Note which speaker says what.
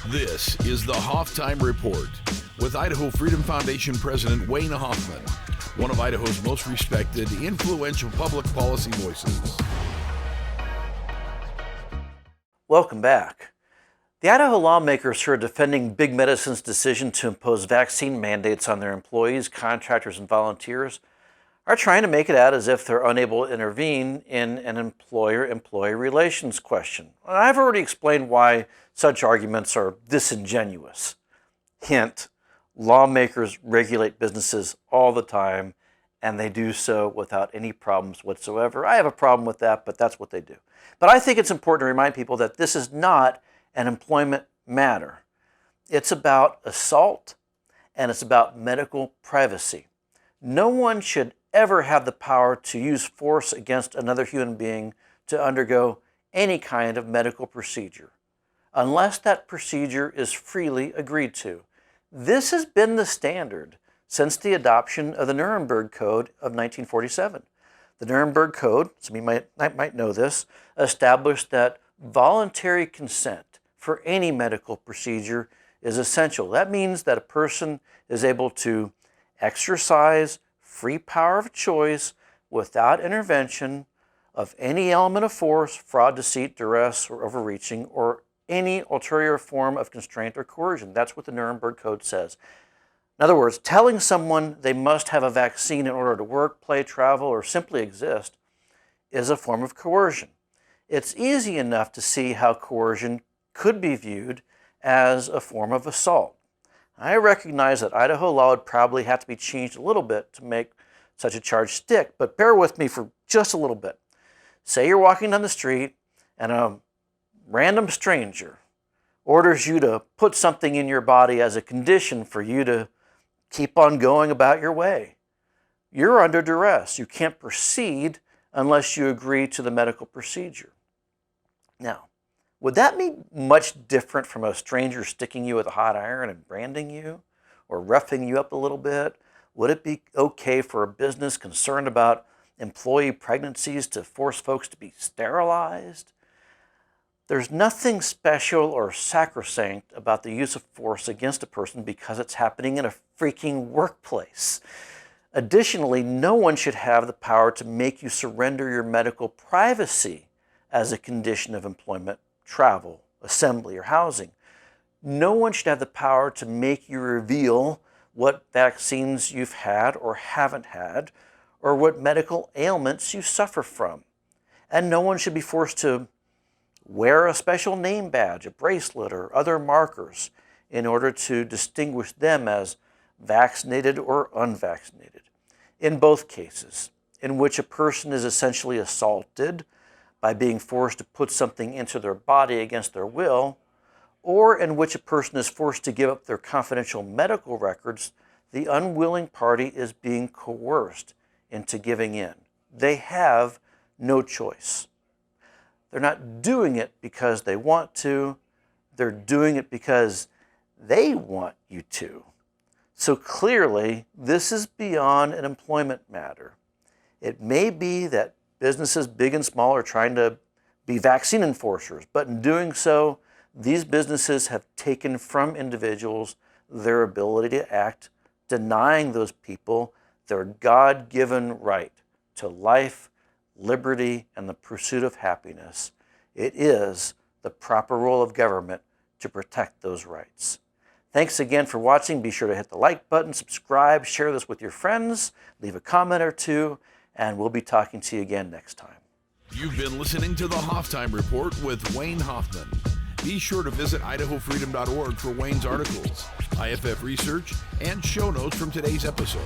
Speaker 1: This is the Hoff Time Report with Idaho Freedom Foundation President Wayne Hoffman, one of Idaho's most respected, influential public policy voices.
Speaker 2: Welcome back. The Idaho lawmakers who are defending Big Medicine's decision to impose vaccine mandates on their employees, contractors, and volunteers are trying to make it out as if they're unable to intervene in an employer-employee relations question. And I've already explained why such arguments are disingenuous. Hint, lawmakers regulate businesses all the time, and they do so without any problems whatsoever. I have a problem with that, but that's what they do. But I think it's important to remind people that this is not an employment matter. It's about assault, and it's about medical privacy. No one should ever have the power to use force against another human being to undergo any kind of medical procedure, unless that procedure is freely agreed to. This has been the standard since the adoption of the Nuremberg Code of 1947. The Nuremberg Code, some of you might know this, established that voluntary consent for any medical procedure is essential. That means that a person is able to exercise free power of choice without intervention of any element of force, fraud, deceit, duress, or overreaching, or any ulterior form of constraint or coercion. That's what the Nuremberg Code says. In other words, telling someone they must have a vaccine in order to work, play, travel, or simply exist is a form of coercion. It's easy enough to see how coercion could be viewed as a form of assault. I recognize that Idaho law would probably have to be changed a little bit to make such a charge stick, but bear with me for just a little bit. Say you're walking down the street and a random stranger orders you to put something in your body as a condition for you to keep on going about your way. You're under duress. You can't proceed unless you agree to the medical procedure. Now, would that be much different from a stranger sticking you with a hot iron and branding you or roughing you up a little bit? Would it be okay for a business concerned about employee pregnancies to force folks to be sterilized? There's nothing special or sacrosanct about the use of force against a person because it's happening in a freaking workplace. Additionally, no one should have the power to make you surrender your medical privacy as a condition of employment, travel, assembly, or housing. No one should have the power to make you reveal what vaccines you've had or haven't had, or what medical ailments you suffer from. And no one should be forced to wear a special name badge, a bracelet, or other markers in order to distinguish them as vaccinated or unvaccinated. In both cases, in which a person is essentially assaulted by being forced to put something into their body against their will, or in which a person is forced to give up their confidential medical records, the unwilling party is being coerced into giving in. They have no choice. They're not doing it because they want to. They're doing it because they want you to. So clearly, this is beyond an employment matter. It may be that businesses, big and small, are trying to be vaccine enforcers, but in doing so, these businesses have taken from individuals their ability to act, denying those people their God-given right to life, liberty, and the pursuit of happiness. It is the proper role of government to protect those rights. Thanks again for watching. Be sure to hit the like button, subscribe, share this with your friends, leave a comment or two, and we'll be talking to you again next time.
Speaker 1: You've been listening to the Hoff Time Report with Wayne Hoffman. Be sure to visit idahofreedom.org for Wayne's articles, IFF research, and show notes from today's episode.